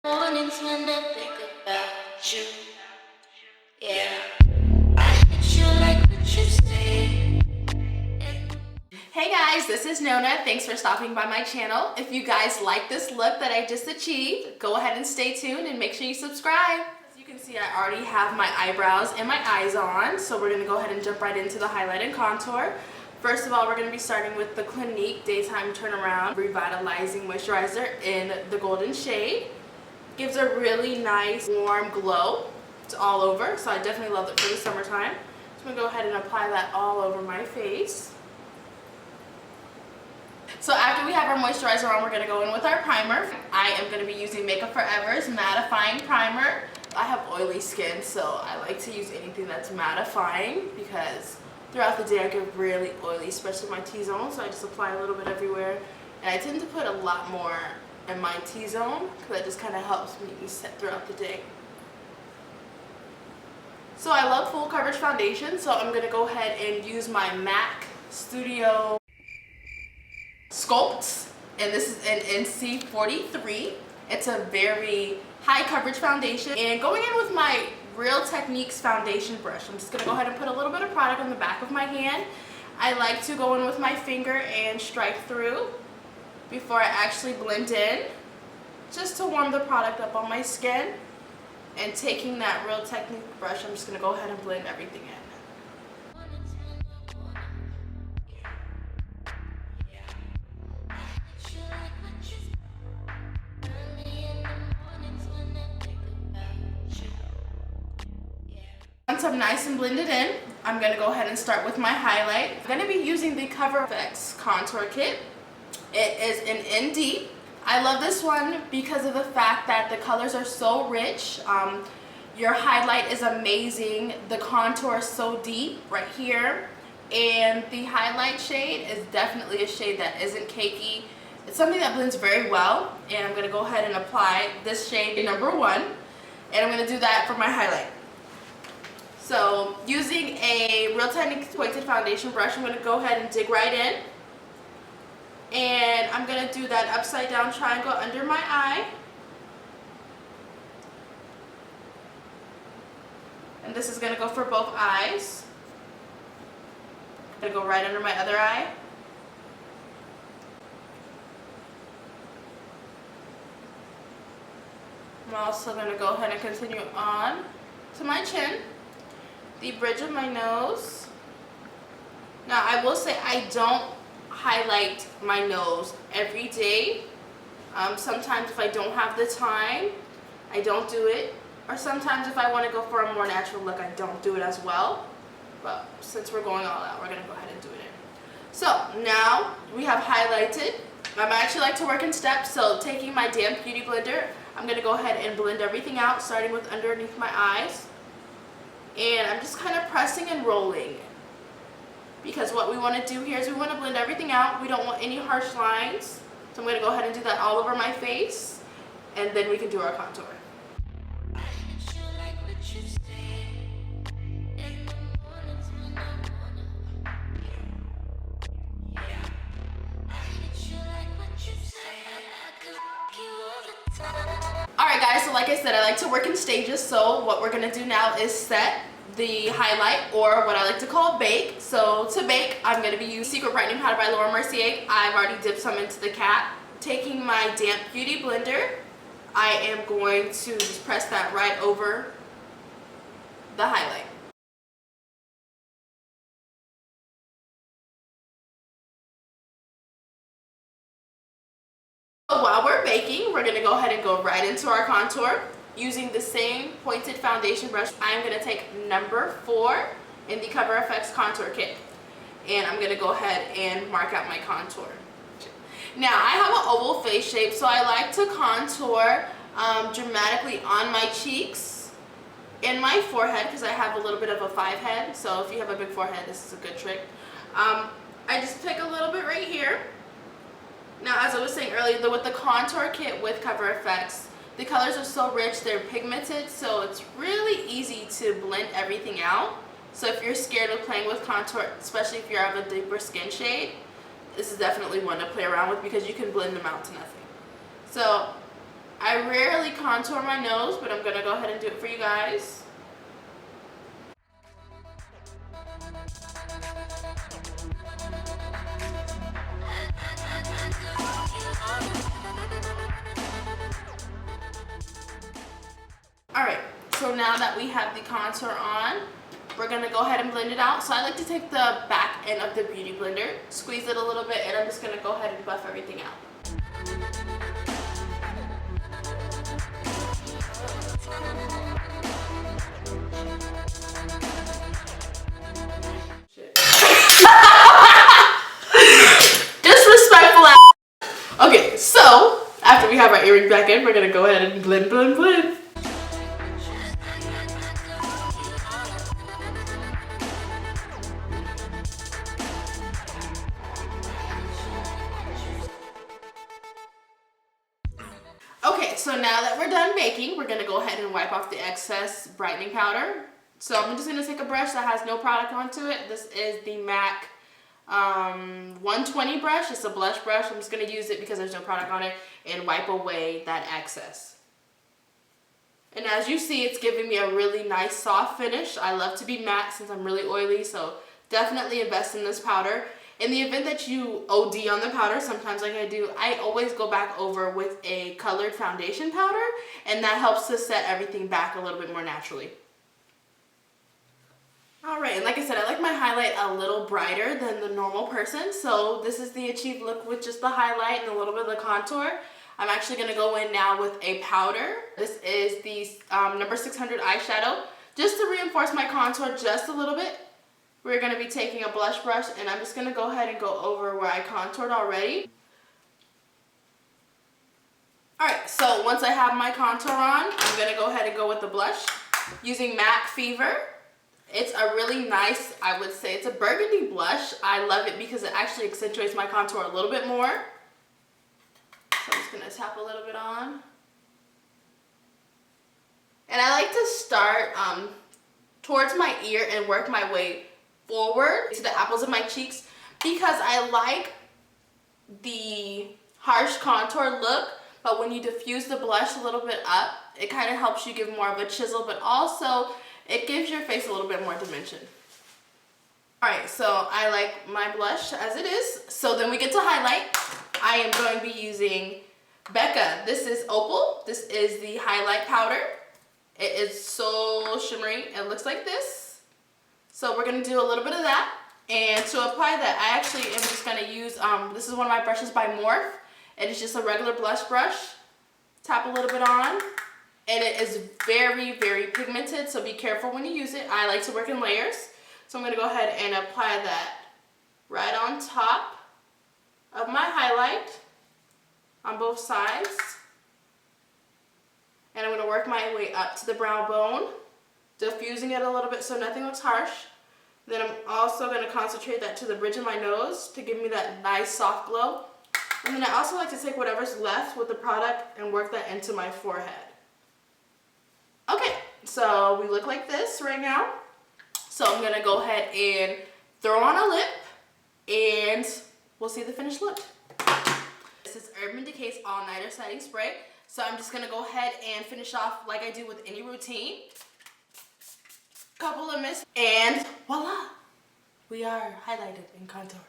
Mornings when I think about you, yeah. I hit you like what you say. Hey guys, this is Nona. Thanks for stopping by my channel. If you guys like this look that I just achieved, go ahead and stay tuned and make sure you subscribe. As you can see, I already have my eyebrows and my eyes on, so we're going to go ahead and jump right into the highlight and contour. First of all, we're going to be starting with the Clinique Daytime Turnaround Revitalizing Moisturizer in the golden shade. Gives a really nice warm glow. It's all over, so I definitely love it for the summertime. So I'm going to go ahead and apply that all over my face. So after we have our moisturizer on, we're going to go in with our primer. I am going to be using Makeup Forever's mattifying primer. I have oily skin, so I like to use anything that's mattifying because throughout the day I get really oily, especially my T-zone, so I just apply a little bit everywhere. And I tend to put a lot more in my T-zone because that just kind of helps me set throughout the day. So I love full coverage foundation, so I'm going to go ahead and use my MAC Studio Sculpt, and this is an NC43. It's a very high coverage foundation, and going in with my Real Techniques foundation brush, I'm just going to go ahead and put a little bit of product on the back of my hand. I like to go in with my finger and strike through before I actually blend in, just to warm the product up on my skin. And taking that Real Technique brush, I'm just going to go ahead and blend everything in. Once I'm nice and blended in, I'm going to go ahead and start with my highlight. I'm going to be using the Cover FX Contour Kit. It is an ND. I love this one because of the fact that the colors are so rich. Your highlight is amazing. The contour is so deep right here. And the highlight shade is definitely a shade that isn't cakey. It's something that blends very well. And I'm going to go ahead and apply this shade, number 1. And I'm going to do that for my highlight. So using a Real Techniques pointed foundation brush, I'm going to go ahead and dig right in. And I'm going to do that upside down triangle under my eye. And this is going to go for both eyes. I'm going to go right under my other eye. I'm also going to go ahead and continue on to my chin, the bridge of my nose. Now I will say I don't highlight my nose every day. Sometimes if I don't have the time, I don't do it. Or sometimes if I want to go for a more natural look, I don't do it as well. But since we're going all out, we're going to go ahead and do it in. So now we have highlighted. I actually like to work in steps, so taking my damp beauty blender, I'm going to go ahead and blend everything out, starting with underneath my eyes. And I'm just kind of pressing and rolling. Because what we want to do here is we want to blend everything out. We don't want any harsh lines. So I'm going to go ahead and do that all over my face. And then we can do our contour. Alright guys, so like I said, I like to work in stages. So what we're going to do now is set the highlight, or what I like to call bake. So to bake, I'm going to be using Secret Brightening Powder by MERCIER. I've already dipped some into the cap. Taking my damp beauty blender, I am going to just press that right over the highlight. So while we're baking, we're going to go ahead and go right into our contour. Using the same pointed foundation brush, I'm going to take number 4 in the Cover FX Contour Kit. And I'm going to go ahead and mark out my contour. Now, I have an oval face shape, so I like to contour dramatically on my cheeks and my forehead because I have a little bit of a 5 head. So if you have a big forehead, this is a good trick. I just take a little bit right here. Now, as I was saying earlier, with the contour kit with Cover FX, the colors are so rich, they're pigmented, so it's really easy to blend everything out. So if you're scared of playing with contour, especially if you're of a deeper skin shade, this is definitely one to play around with because you can blend them out to nothing. So I I rarely contour my nose, but I'm gonna go ahead and do it for you guys. Alright, so now that we have the contour on, we're gonna go ahead and blend it out. So I like to take the back end of the Beauty Blender, squeeze it a little bit, and I'm just gonna go ahead and buff everything out. Disrespectful ass. Okay, so after we have our earring back in, we're gonna go ahead and blend, blend, blend. Okay, so now that we're done baking, we're gonna go ahead and wipe off the excess brightening powder. So I'm just gonna take a brush that has no product onto it. This is the MAC 120 brush. It's a blush brush. I'm just gonna use it because there's no product on it and wipe away that excess. And as you see, it's giving me a really nice soft finish. I love to be matte since I'm really oily, so definitely invest in this powder. In the event that you OD on the powder, sometimes like I do, I always go back over with a colored foundation powder, and that helps to set everything back a little bit more naturally. Alright, and like I said, I like my highlight a little brighter than the normal person, so this is the achieved look with just the highlight and a little bit of the contour. I'm actually going to go in now with a powder. This is the number 600 eyeshadow. Just to reinforce my contour just a little bit, we're going to be taking a blush brush, and I'm just going to go ahead and go over where I contoured already. Alright, so once I have my contour on, I'm going to go ahead and go with the blush using MAC Fever. It's a really nice, I would say, it's a burgundy blush. I love it because it actually accentuates my contour a little bit more. So I'm just going to tap a little bit on. And I like to start towards my ear and work my way forward to the apples of my cheeks because I like the harsh contour look, but when you diffuse the blush a little bit up, it kind of helps you give more of a chisel, but also it gives your face a little bit more dimension. Alright, so I like my blush as it is. So then we get to highlight. I am going to be using BECCA. This is Opal. This is the highlight powder. It is so shimmery. It looks like this. So we're going to do a little bit of that. And to apply that, I actually am just going to use, this is one of my brushes by MUFE. It is just a regular blush brush. Tap a little bit on. And it is very, very pigmented, so be careful when you use it. I like to work in layers. So I'm going to go ahead and apply that right on top of my highlight on both sides. And I'm going to work my way up to the brow bone, diffusing it a little bit so nothing looks harsh. Then I'm also going to concentrate that to the bridge of my nose to give me that nice soft glow. And then I also like to take whatever's left with the product and work that into my forehead. Okay, so we look like this right now. So I'm going to go ahead and throw on a lip and we'll see the finished look. This is Urban Decay's All Nighter Setting Spray. So I'm just going to go ahead and finish off like I do with any routine. Couple of mists and voila! We are highlighted and contoured.